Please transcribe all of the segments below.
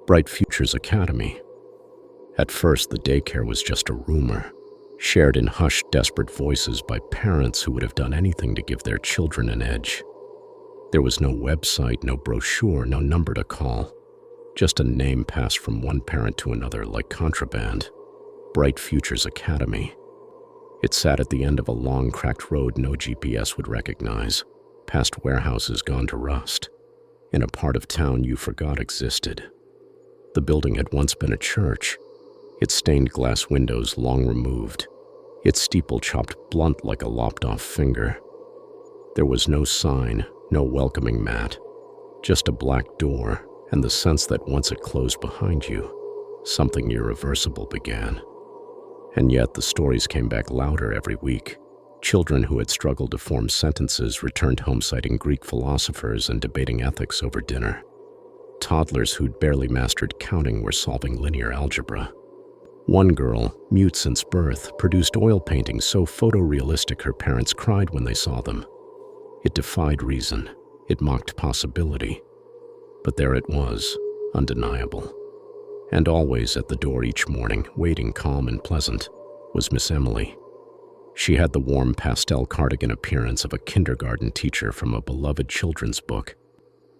Bright Futures Academy. At first, the daycare was just a rumor, shared in hushed, desperate voices by parents who would have done anything to give their children an edge. There was no website, no brochure, no number to call, just a name passed from one parent to another like contraband. Bright Futures Academy. It sat at the end of a long, cracked road no GPS would recognize, past warehouses gone to rust, in a part of town you forgot existed. The building had once been a church, its stained glass windows long removed, its steeple chopped blunt like a lopped-off finger. There was no sign, no welcoming mat, just a black door and the sense that once it closed behind you, something irreversible began. And yet the stories came back louder every week. Children who had struggled to form sentences returned home citing Greek philosophers and debating ethics over dinner. Toddlers who'd barely mastered counting were solving linear algebra. One girl, mute since birth, produced oil paintings so photorealistic her parents cried when they saw them. It defied reason. It mocked possibility. But there it was, undeniable. And always at the door each morning, waiting calm and pleasant, was Miss Emily. She had the warm pastel cardigan appearance of a kindergarten teacher from a beloved children's book.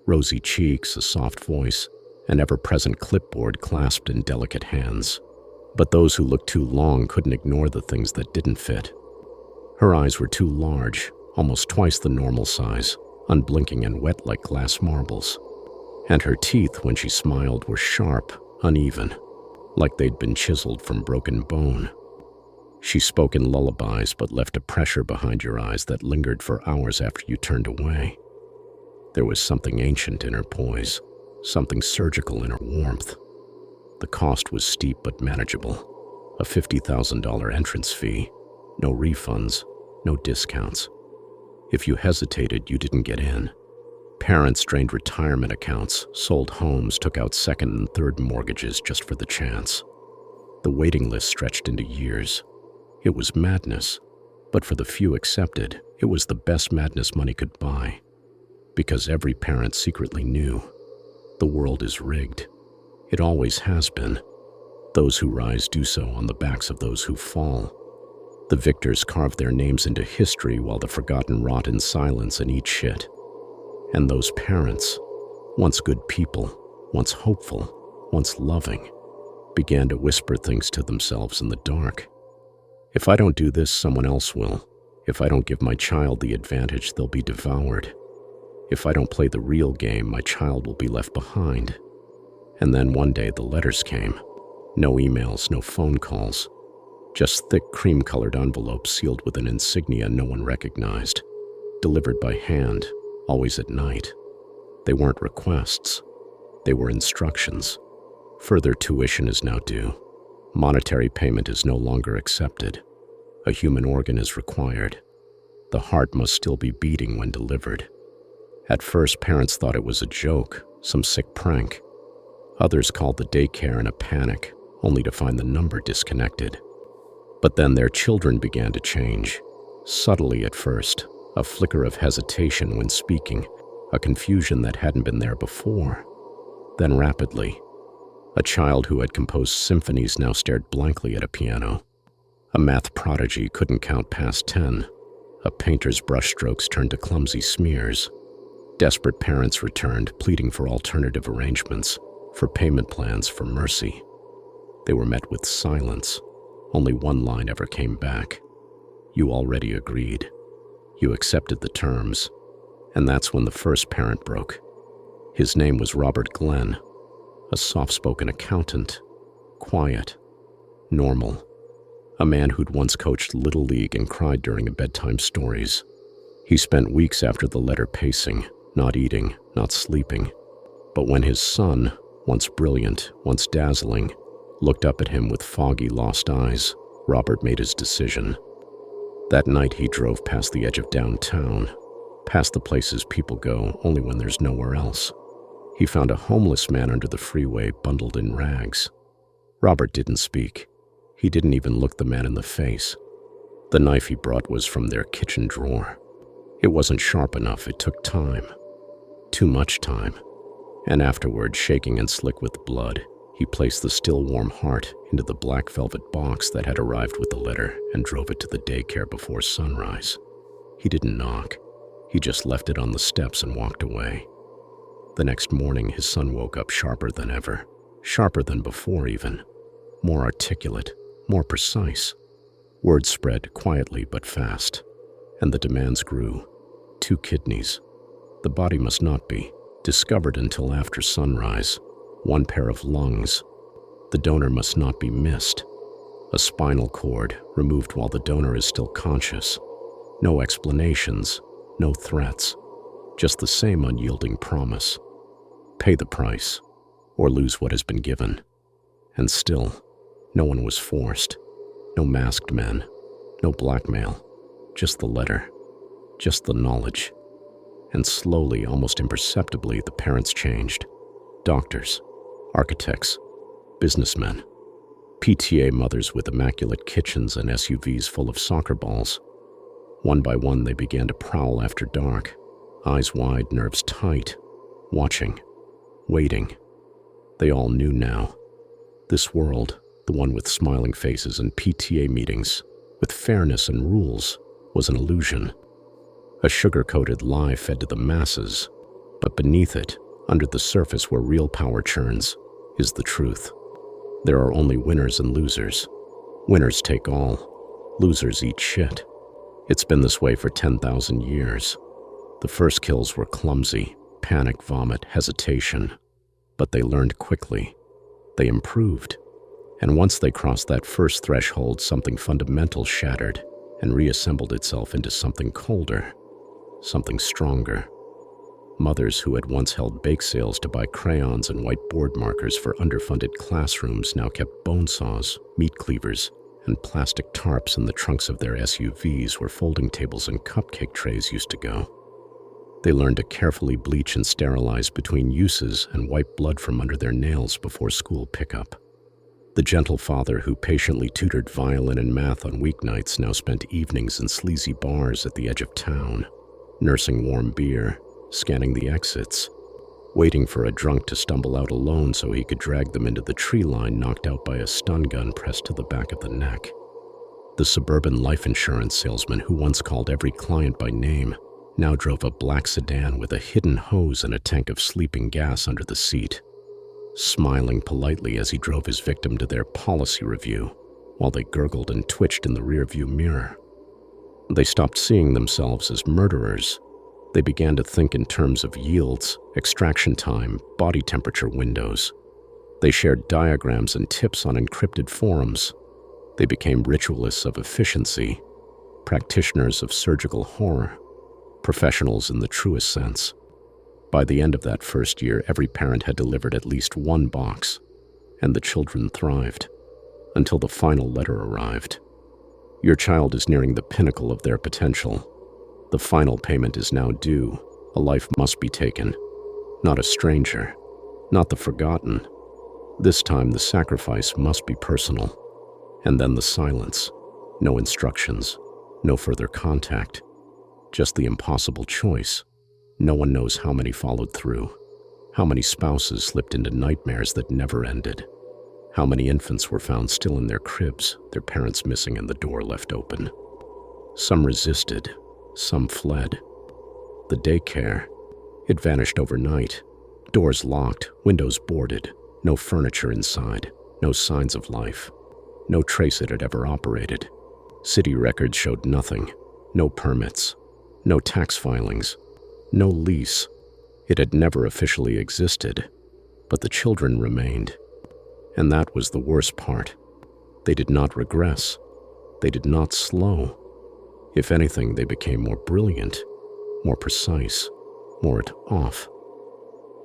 Rosy cheeks, a soft voice, an ever-present clipboard clasped in delicate hands. But those who looked too long couldn't ignore the things that didn't fit. Her eyes were too large, almost twice the normal size, unblinking and wet like glass marbles. And her teeth, when she smiled, were sharp, uneven, like they'd been chiseled from broken bone. She spoke in lullabies but left a pressure behind your eyes that lingered for hours after you turned away. There was something ancient in her poise, something surgical in her warmth. The cost was steep but manageable. A $50,000 entrance fee, no refunds, no discounts. If you hesitated, you didn't get in. Parents drained retirement accounts, sold homes, took out second and third mortgages just for the chance. The waiting list stretched into years. It was madness, but for the few accepted, it was the best madness money could buy. Because every parent secretly knew, the world is rigged. It always has been. Those who rise do so on the backs of those who fall. The victors carve their names into history while the forgotten rot in silence and eat shit. And those parents, once good people, once hopeful, once loving, began to whisper things to themselves in the dark. If I don't do this, someone else will. If I don't give my child the advantage, they'll be devoured. If I don't play the real game, my child will be left behind. And then one day the letters came. No emails, no phone calls. Just thick cream-colored envelopes sealed with an insignia no one recognized. Delivered by hand, always at night. They weren't requests. They were instructions. Further tuition is now due. Monetary payment is no longer accepted. A human organ is required. The heart must still be beating when delivered. At first, parents thought it was a joke, some sick prank. Others called the daycare in a panic, only to find the number disconnected. But then their children began to change. Subtly at first, a flicker of hesitation when speaking, a confusion that hadn't been there before. Then rapidly, a child who had composed symphonies now stared blankly at a piano. A math prodigy couldn't count past 10. A painter's brushstrokes turned to clumsy smears. Desperate parents returned, pleading for alternative arrangements, for payment plans, for mercy. They were met with silence. Only one line ever came back. You already agreed. You accepted the terms. And that's when the first parent broke. His name was Robert Glenn, a soft-spoken accountant, quiet, normal, a man who'd once coached Little League and cried during bedtime stories. He spent weeks after the letter pacing, not eating, not sleeping. But when his son, once brilliant, once dazzling, looked up at him with foggy, lost eyes, Robert made his decision. That night he drove past the edge of downtown, past the places people go only when there's nowhere else. He found a homeless man under the freeway, bundled in rags. Robert didn't speak. He didn't even look the man in the face. The knife he brought was from their kitchen drawer. It wasn't sharp enough. It took time. Too much time. And afterward, shaking and slick with blood, he placed the still warm heart into the black velvet box that had arrived with the letter and drove it to the daycare before sunrise. He didn't knock. He just left it on the steps and walked away. The next morning, his son woke up sharper than ever, sharper than before even, more articulate, more precise. Word spread quietly but fast, and the demands grew. 2 kidneys. The body must not be discovered until after sunrise. 1 pair of lungs. The donor must not be missed. A spinal cord removed while the donor is still conscious. No explanations, no threats, just the same unyielding promise. Pay the price, or lose what has been given. And still, no one was forced. No masked men, no blackmail, just the letter, just the knowledge. And slowly, almost imperceptibly, the parents changed. Doctors, architects, businessmen, PTA mothers with immaculate kitchens and SUVs full of soccer balls. One by one, they began to prowl after dark, eyes wide, nerves tight, watching, waiting. They all knew now. This world, the one with smiling faces and PTA meetings, with fairness and rules, was an illusion. A sugar-coated lie fed to the masses, but beneath it, under the surface where real power churns, is the truth. There are only winners and losers. Winners take all. Losers eat shit. It's been this way for 10,000 years. The first kills were clumsy, panic, vomit, hesitation. But they learned quickly. They improved. And once they crossed that first threshold, something fundamental shattered and reassembled itself into something colder, something stronger. Mothers who had once held bake sales to buy crayons and white board markers for underfunded classrooms now kept bone saws, meat cleavers, and plastic tarps in the trunks of their SUVs where folding tables and cupcake trays used to go. They learned to carefully bleach and sterilize between uses and wipe blood from under their nails before school pickup. The gentle father who patiently tutored violin and math on weeknights now spent evenings in sleazy bars at the edge of town, nursing warm beer, scanning the exits, waiting for a drunk to stumble out alone so he could drag them into the tree line knocked out by a stun gun pressed to the back of the neck. The suburban life insurance salesman who once called every client by name now drove a black sedan with a hidden hose and a tank of sleeping gas under the seat, smiling politely as he drove his victim to their policy review while they gurgled and twitched in the rearview mirror. They stopped seeing themselves as murderers. They began to think in terms of yields, extraction time, body temperature windows. They shared diagrams and tips on encrypted forums. They became ritualists of efficiency, practitioners of surgical horror, professionals in the truest sense. By the end of that first year, every parent had delivered at least 1 box, and the children thrived, until the final letter arrived. Your child is nearing the pinnacle of their potential. The final payment is now due. A life must be taken. Not a stranger, not the forgotten. This time the sacrifice must be personal. And then the silence. No instructions, no further contact. Just the impossible choice. No one knows how many followed through, how many spouses slipped into nightmares that never ended, how many infants were found still in their cribs, their parents missing and the door left open. Some resisted, some fled. The daycare, it vanished overnight. Doors locked, windows boarded, no furniture inside, no signs of life, no trace it had ever operated. City records showed nothing, no permits, no tax filings, no lease. It had never officially existed, but the children remained. And that was the worst part. They did not regress. They did not slow. If anything, they became more brilliant, more precise, more at off.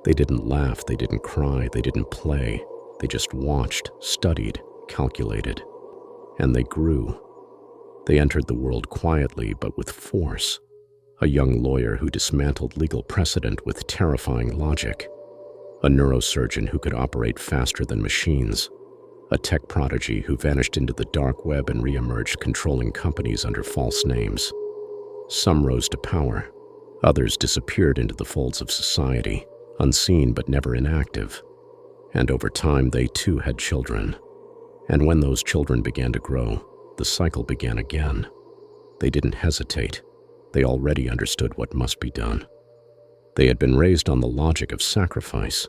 They didn't laugh, they didn't cry, they didn't play. They just watched, studied, calculated. And they grew. They entered the world quietly but with force. A young lawyer who dismantled legal precedent with terrifying logic. A neurosurgeon who could operate faster than machines. A tech prodigy who vanished into the dark web and re-emerged controlling companies under false names. Some rose to power. Others disappeared into the folds of society, unseen but never inactive. And over time, they too had children. And when those children began to grow, the cycle began again. They didn't hesitate. They already understood what must be done. They had been raised on the logic of sacrifice.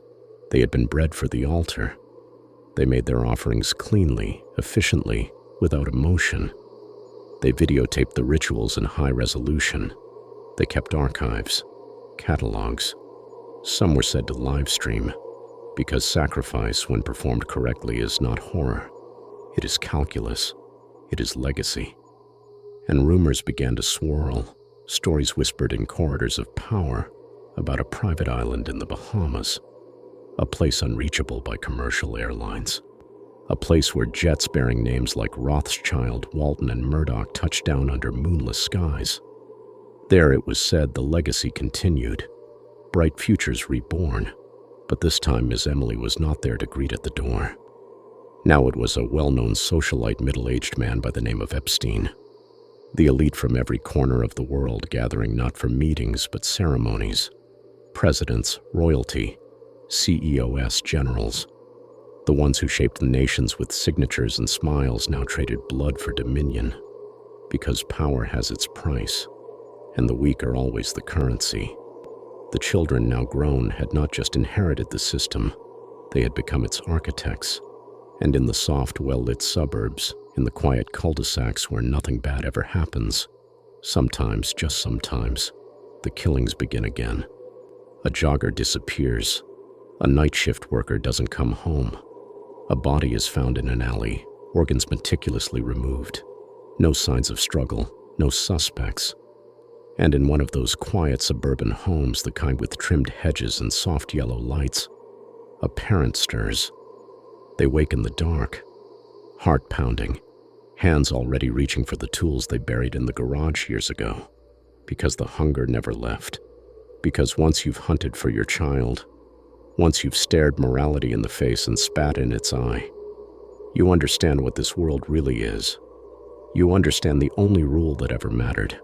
They had been bred for the altar. They made their offerings cleanly, efficiently, without emotion. They videotaped the rituals in high resolution. They kept archives, catalogs. Some were said to live stream, because sacrifice, when performed correctly, is not horror. It is calculus. It is legacy. And rumors began to swirl, stories whispered in corridors of power about a private island in the Bahamas, a place unreachable by commercial airlines, a place where jets bearing names like Rothschild, Walton, and Murdoch touched down under moonless skies. There, it was said, the legacy continued, bright futures reborn. But this time, Miss Emily was not there to greet at the door. Now it was a well-known socialite middle-aged man by the name of Epstein. The elite from every corner of the world gathering not for meetings but ceremonies. Presidents, royalty, CEOs, generals. The ones who shaped the nations with signatures and smiles now traded blood for dominion. Because power has its price, and the weak are always the currency. The children, now grown, had not just inherited the system, they had become its architects. And in the soft, well-lit suburbs, in the quiet cul-de-sacs where nothing bad ever happens, sometimes, just sometimes, the killings begin again. A jogger disappears. A night shift worker doesn't come home. A body is found in an alley, organs meticulously removed. No signs of struggle, no suspects. And in one of those quiet suburban homes, the kind with trimmed hedges and soft yellow lights, a parent stirs. They wake in the dark, heart pounding, hands already reaching for the tools they buried in the garage years ago, because the hunger never left. Because once you've hunted for your child, once you've stared morality in the face and spat in its eye, you understand what this world really is. You understand the only rule that ever mattered.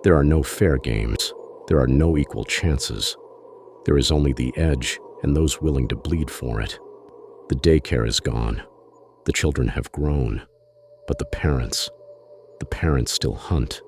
There are no fair games. There are no equal chances. There is only the edge and those willing to bleed for it. The daycare is gone. The children have grown. But the parents still hunt.